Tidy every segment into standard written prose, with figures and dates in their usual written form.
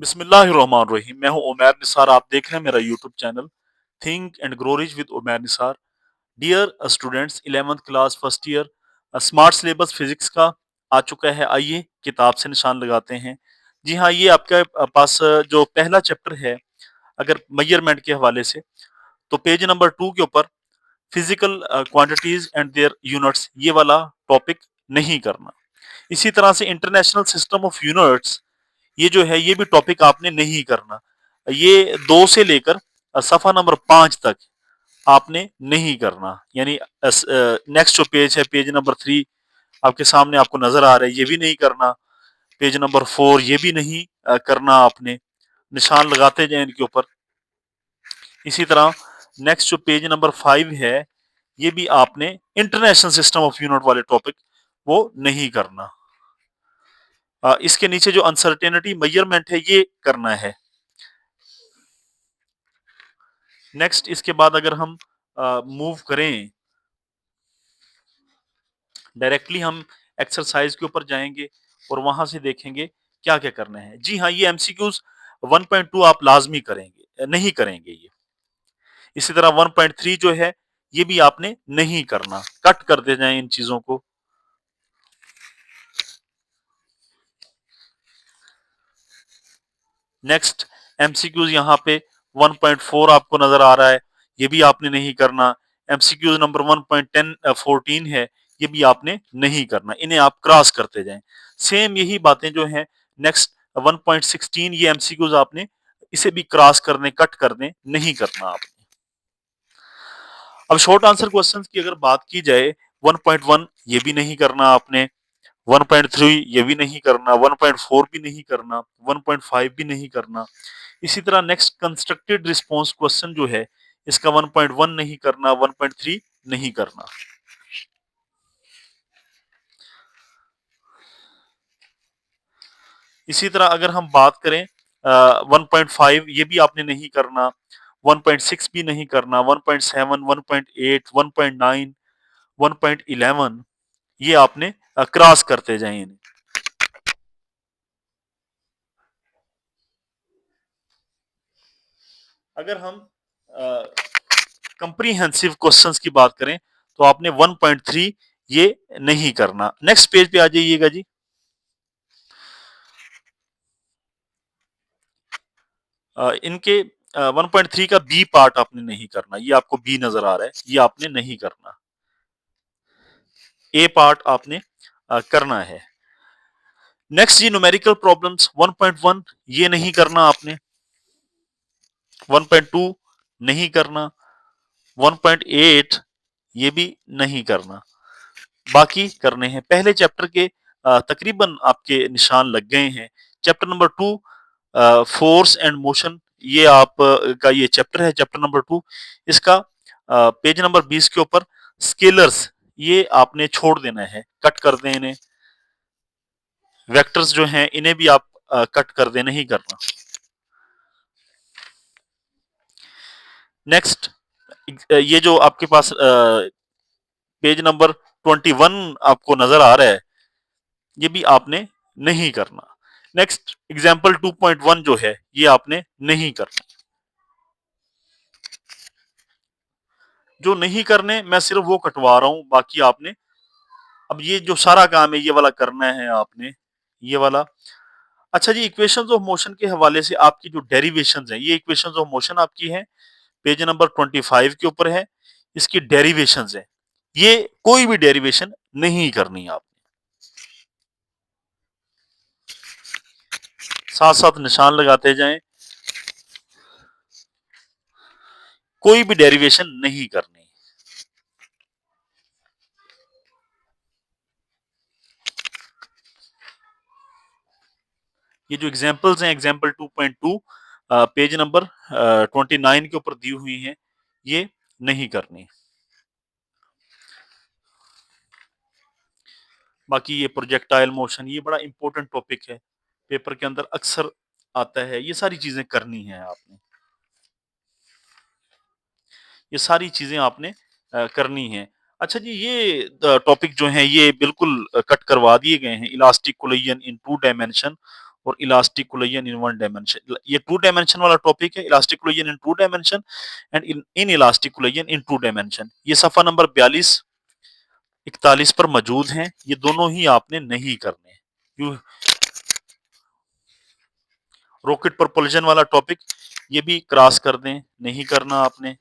बिस्मिल्लाहिर्रहमानिर्रहीम। मैं हूं उमैर निसार। आप देख रहे हैं मेरा YouTube channel think and grow rich with Umair Nisar. Dear students, 11th class first year, smart syllabus physics का आ चुका है। आइए किताब से निशान लगाते हैं। जी हाँ, ये आपके पास जो पहला चैप्टर है, अगर मेजरमेंट के हवाले से, तो पेज नंबर 2 के ऊपर physical quantities and their units, ये वाला टॉपिक नहीं करना। इसी तरह से इंटरनेशनल सिस्टम ऑफ यूनिट्स, ये जो है ये भी टॉपिक आपने नहीं करना। ये 2 से लेकर सफा नंबर 5 तक आपने नहीं करना। यानी नेक्स्ट जो पेज है, पेज नंबर 3 आपके सामने आपको नजर आ रहा है, ये भी नहीं करना। पेज नंबर 4 ये भी नहीं करना आपने। निशान लगाते जाए इनके ऊपर। इसी तरह नेक्स्ट जो पेज नंबर 5 है, ये भी आपने इंटरनेशनल सिस्टम ऑफ यूनिट वाले टॉपिक वो नहीं करना। इसके नीचे जो अनसर्टेनिटी मेजरमेंट है ये करना है। नेक्स्ट इसके बाद अगर हम मूव करें, डायरेक्टली हम एक्सरसाइज के ऊपर जाएंगे और वहां से देखेंगे क्या क्या करना है। जी हाँ, ये एमसीक्यूज 1.2 आप लाजमी करेंगे, नहीं करेंगे ये। इसी तरह 1.3 जो है ये भी आपने नहीं करना, कट कर दे जाए इन चीजों को। नेक्स्ट एमसीक्यूज यहाँ पे 1.4 आपको नजर आ रहा है, ये भी आपने नहीं करना। एमसीक्यूज नंबर 1.10 14 है, ये भी आपने नहीं करना। इन्हें आप क्रॉस करते जाएं। सेम यही बातें जो हैं नेक्स्ट 1.16, ये एमसीक्यूज आपने इसे भी क्रॉस करने, कट करने नहीं करना आपने। अब शॉर्ट आंसर क्वेश्चंस की अगर बात की जाए, 1.1 ये भी नहीं करना आपने, 1.3 ये भी नहीं करना, 1.4 भी नहीं करना, 1.5 भी नहीं करना। इसी तरह नेक्स्ट कंस्ट्रक्टेड रिस्पांस क्वेश्चन जो है, इसका 1.1 नहीं करना, 1.3 नहीं करना। इसी तरह अगर हम बात करें 1.5 ये भी आपने नहीं करना, 1.6 भी नहीं करना, 1.7, 1.8, 1.9, 1.11 ये आपने क्रॉस करते जाए इन्हें। अगर हम कंप्रीहेंसिव क्वेश्चंस की बात करें, तो आपने 1.3 ये नहीं करना। नेक्स्ट पेज पे आ जाइएगा जी। इनके 1.3 का बी पार्ट आपने नहीं करना, ये आपको बी नजर आ रहा है, ये आपने नहीं करना। ए पार्ट आपने करना है। नेक्स्ट जी, न्यूमेरिकल प्रॉब्लम्स 1.1 ये नहीं करना आपने, 1.2 नहीं करना, 1.8 ये भी नहीं करना। बाकी करने हैं। पहले चैप्टर के तकरीबन आपके निशान लग गए हैं। Chapter number 2 force and motion, ये आप का ये चैप्टर है, चैप्टर नंबर 2। इसका पेज नंबर 20 के ऊपर स्केलर्स, ये आपने छोड़ देना है, कट कर दें इन्हें। वेक्टर्स जो हैं इन्हें भी आप कट कर दें, नहीं करना। नेक्स्ट ये जो आपके पास पेज नंबर 21 आपको नजर आ रहा है, ये भी आपने नहीं करना। नेक्स्ट एग्जाम्पल 2.1 जो है ये आपने नहीं करना। जो नहीं करने मैं सिर्फ वो कटवा रहा हूं, बाकी आपने अब ये जो सारा काम है ये वाला करना है आपने, ये वाला। अच्छा जी, इक्वेशंस ऑफ मोशन के हवाले से आपकी जो डेरिवेशंस हैं, ये इक्वेशंस ऑफ मोशन आपकी हैं, पेज नंबर 25 के ऊपर है। इसकी डेरिवेशंस है, ये कोई भी डेरिवेशन नहीं करनी आपने। साथ साथ निशान लगाते जाएं, कोई भी डेरिवेशन नहीं करनी। ये जो एग्जांपल्स हैं, एग्जांपल 2.2 पेज नंबर 29 के ऊपर दी हुई हैं, ये नहीं करनी। बाकी ये प्रोजेक्टाइल मोशन, ये बड़ा इंपॉर्टेंट टॉपिक है, पेपर के अंदर अक्सर आता है। ये सारी चीजें करनी है आपने, ये सारी चीजें आपने करनी है। अच्छा जी, ये टॉपिक जो हैं ये बिल्कुल कट करवा दिए गए हैं। इलास्टिक कोलिजन इन 2 डायमेंशन और elastic collision in one dimension. ये टू डायमेंशन वाला टॉपिक है, elastic collision in two dimension and inelastic collision in two dimension. ये सफा नंबर 42 41 पर मौजूद हैं। ये दोनों ही आपने नहीं करने। यू रॉकेट प्रोपल्शन वाला टॉपिक ये भी क्रॉस कर दें, नहीं करना आपने।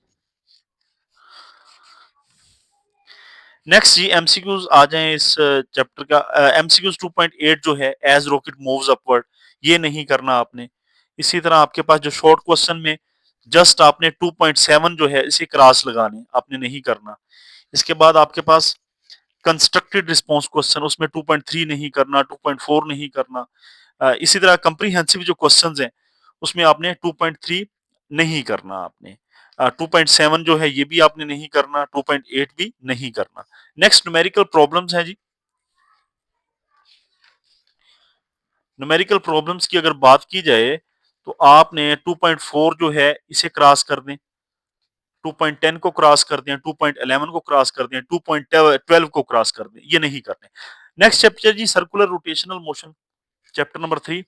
नेक्स्ट जी एमसीक्यूज आ जाएं इस चैप्टर का। एमसीक्यूज 2.8 जो है एज रॉकेट मूव्स अपवर्ड, ये नहीं करना आपने। इसी तरह आपके पास जो शॉर्ट क्वेश्चन में जस्ट आपने 2.7 जो है इसे क्रॉस लगाने, आपने नहीं करना। इसके बाद आपके पास कंस्ट्रक्टेड रिस्पॉन्स क्वेश्चन, उसमें 2.3 नहीं करना, 2.4 नहीं करना। इसी तरह कंप्रीहेंसिव जो क्वेश्चंस हैं उसमें आपने 2.3 नहीं करना आपने। 2.7 जो है ये भी आपने नहीं करना, 2.8 भी नहीं करना। नेक्स्ट न्यूमेरिकल प्रॉब्लम्स है जी। न्यूमेरिकल प्रॉब्लम्स की अगर बात की जाए तो आपने 2.4 जो है इसे क्रॉस कर दें, 2.10 को क्रॉस कर दें, 2.11 को क्रॉस कर दें, 2.12 को क्रॉस कर दें, ये नहीं करने। Next chapter G circular rotational motion, chapter number 3,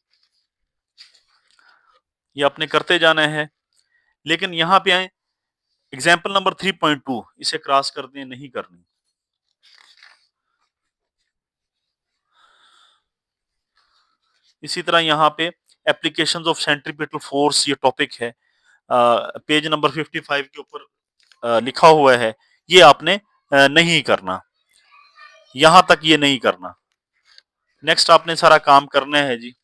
ये आपने करते जाना है। लेकिन यहां पे आए एग्जाम्पल नंबर 3.2, इसे क्रॉस कर दें, नहीं करनी। इसी तरह यहाँ पे एप्लीकेशंस ऑफ सेंट्रीपिटल फोर्स ये टॉपिक है, पेज नंबर 55 के ऊपर लिखा हुआ है, ये आपने नहीं करना, यहां तक ये नहीं करना। नेक्स्ट आपने सारा काम करना है जी।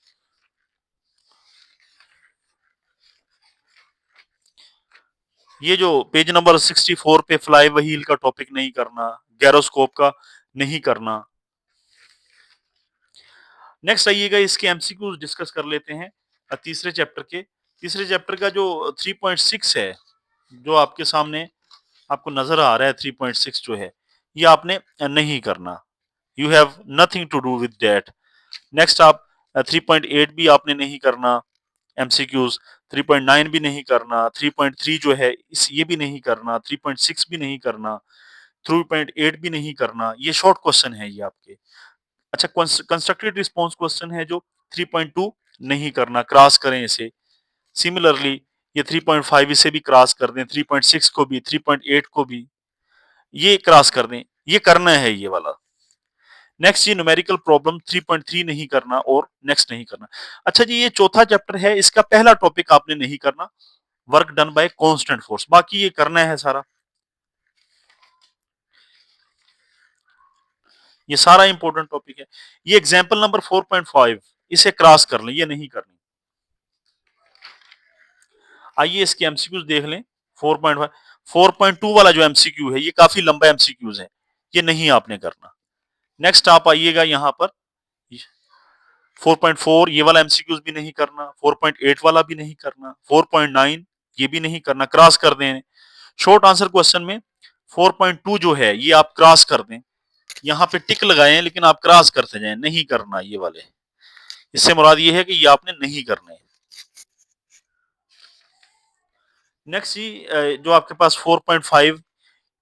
ये जो पेज नंबर 64 पे फ्लाई व्हील का टॉपिक नहीं करना, गैरोस्कोप का नहीं करना। नेक्स्ट आइएगा इसके एमसीक्यूज डिस्कस कर लेते हैं तीसरे चैप्टर के। तीसरे चैप्टर का जो 3.6 है, जो आपके सामने आपको नजर आ रहा है 3.6 जो है, ये आपने नहीं करना। You have nothing to do with that. Next आप 3.8 भी आपने नहीं करना एमसीक्यूज, 3.9 भी नहीं करना, 3.3 जो है इस ये भी नहीं करना, 3.6 भी नहीं करना, 3.8 भी नहीं करना। ये शॉर्ट क्वेश्चन है ये आपके। अच्छा कंस्ट्रक्टेड रिस्पॉन्स क्वेश्चन है जो 3.2 नहीं करना, क्रॉस करें इसे। सिमिलरली ये 3.5 इसे भी क्रॉस कर दें, 3.6 को भी, 3.8 को भी ये क्रॉस कर दें, ये करना है ये वाला। नेक्स्ट ये न्यूमेरिकल प्रॉब्लम 3.3 नहीं करना और नेक्स्ट नहीं करना। अच्छा जी ये चौथा चैप्टर है, इसका पहला टॉपिक आपने नहीं करना, work done by constant force, बाकी ये करना है सारा। ये सारा इंपॉर्टेंट टॉपिक है। ये एग्जांपल नंबर 4.5 इसे क्रॉस कर लें, ये नहीं करनी। आइए इसके एमसीक्यूज देख लें। 4.5 4.2 वाला जो एमसीक्यू है ये काफी लंबा एमसीक्यूज है, ये नहीं आपने करना। नेक्स्ट आप आइएगा यहाँ पर 4.4 ये वाला एमसीक्यूज भी नहीं करना, 4.8 वाला भी नहीं करना, 4.9 ये भी नहीं करना, क्रॉस कर दें। शॉर्ट आंसर क्वेश्चन में 4.2 जो है ये आप क्रॉस कर दें, यहाँ पे टिक लगाए लेकिन आप क्रॉस करते जाएं, नहीं करना ये वाले। इससे मुराद ये है कि ये आपने नहीं करने। नेक्स्ट जी जो आपके पास 4.5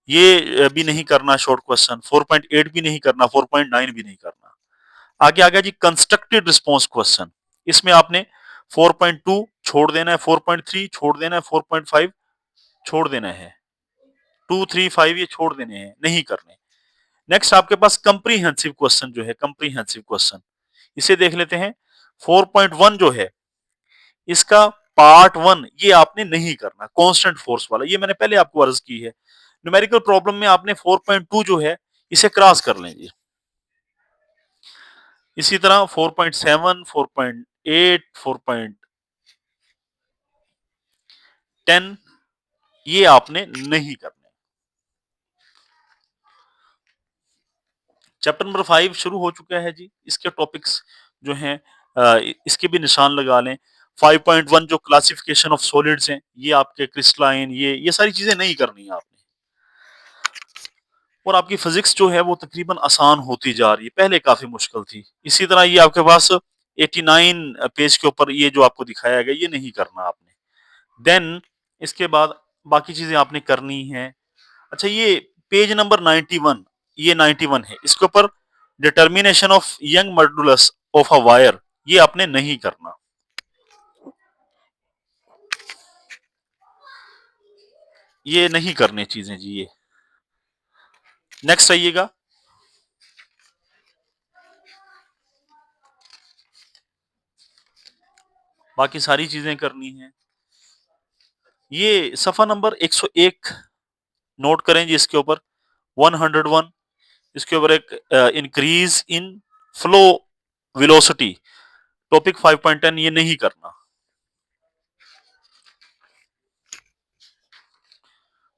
ये भी नहीं करना शॉर्ट क्वेश्चन, 4.8 भी नहीं करना, 4.9 भी नहीं करना। आगे आ गया जी कंस्ट्रक्टेड रिस्पॉन्स क्वेश्चन, इसमें आपने 4.2 छोड़ देना है, 4.3 छोड़ देना है, 4.5 छोड़ देना है, 2 3 5 ये छोड़ देने हैं, नहीं करने। नेक्स्ट आपके पास कंप्रीहेंसिव क्वेश्चन जो है, कंप्रीहेंसिव क्वेश्चन इसे देख लेते हैं। 4.1 जो है इसका पार्ट 1 ये आपने नहीं करना, कांस्टेंट फोर्स वाला, ये मैंने पहले आपको अर्ज की है। न्यूमेरिकल प्रॉब्लम में आपने 4.2 जो है इसे क्रॉस कर लेंगे। इसी तरह 4.7 4.8 4.10 ये आपने नहीं करने। चैप्टर नंबर 5 शुरू हो चुका है जी, इसके टॉपिक्स जो हैं इसके भी निशान लगा लें। 5.1 जो क्लासिफिकेशन ऑफ सॉलिड्स हैं ये आपके क्रिस्टलाइन, ये सारी चीजें नहीं करनी है आपने। और आपकी फिजिक्स जो है वो तकरीबन आसान होती जा रही है, पहले काफी मुश्किल थी। इसी तरह ये आपके पास 89 पेज के ऊपर ये जो आपको दिखाया गया ये नहीं करना आपने। देन इसके बाद बाकी चीजें आपने करनी है। अच्छा ये पेज नंबर 91, ये 91 है, इसके ऊपर determination of young modulus of a wire ये आपने नहीं करना। ये नहीं करने चीजें जी ये। नेक्स्ट आइएगा। बाकी सारी चीजें करनी है। ये सफा नंबर 101 नोट करें जी, इसके ऊपर 101, इसके ऊपर एक increase in flow velocity, topic 5.10, ये नहीं करना।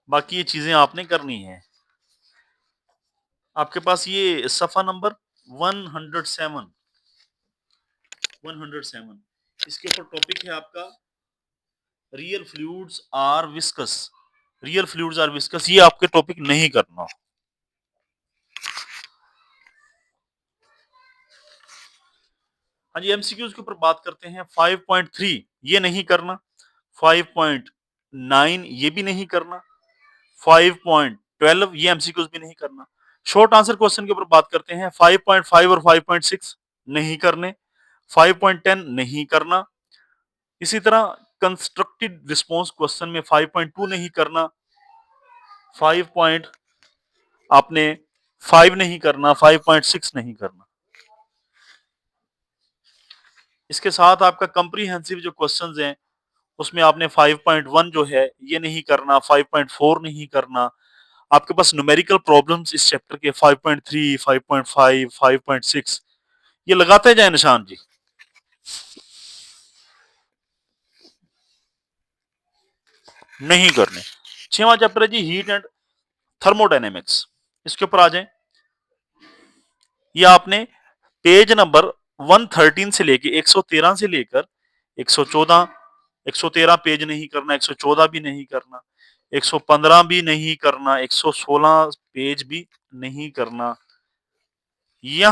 बाकी ये चीजें आपने करनी है। आपके पास ये सफा नंबर 107, 107, इसके ऊपर टॉपिक है आपका real fluids are viscous, real fluids are viscous, ये आपके टॉपिक नहीं करना। हाँ जी, एमसीक्यूज के ऊपर बात करते हैं। 5.3 ये नहीं करना, 5.9 ये भी नहीं करना, 5.12 ये एमसीक्यूज भी नहीं करना। शॉर्ट आंसर क्वेश्चन के ऊपर बात करते हैं। 5.5 और 5.6 नहीं करने, 5.10 नहीं करना। इसी तरह कंस्ट्रक्टेड रिस्पॉन्स क्वेश्चन में 5.2 नहीं करना, 5 पॉइंट आपने 5 नहीं करना, 5.6 नहीं करना। इसके साथ आपका कंप्रीहेंसिव जो क्वेश्चंस हैं उसमें आपने 5.1 जो है ये नहीं करना, 5.4 नहीं करना। आपके पास न्यूमेरिकल प्रॉब्लम्स इस चैप्टर के 5.3, 5.5, 5.6 ये लगाते जाए निशान जी। नहीं करने। 6वां चैप्टर है जी हीट एंड थर्मोडायनेमिक्स, इसके ऊपर आ जाए। ये आपने पेज नंबर 113 से लेके 113 से लेकर 114, 113 पेज नहीं करना, 114 भी नहीं करना, 115 भी नहीं करना, 116 पेज भी नहीं करना। यह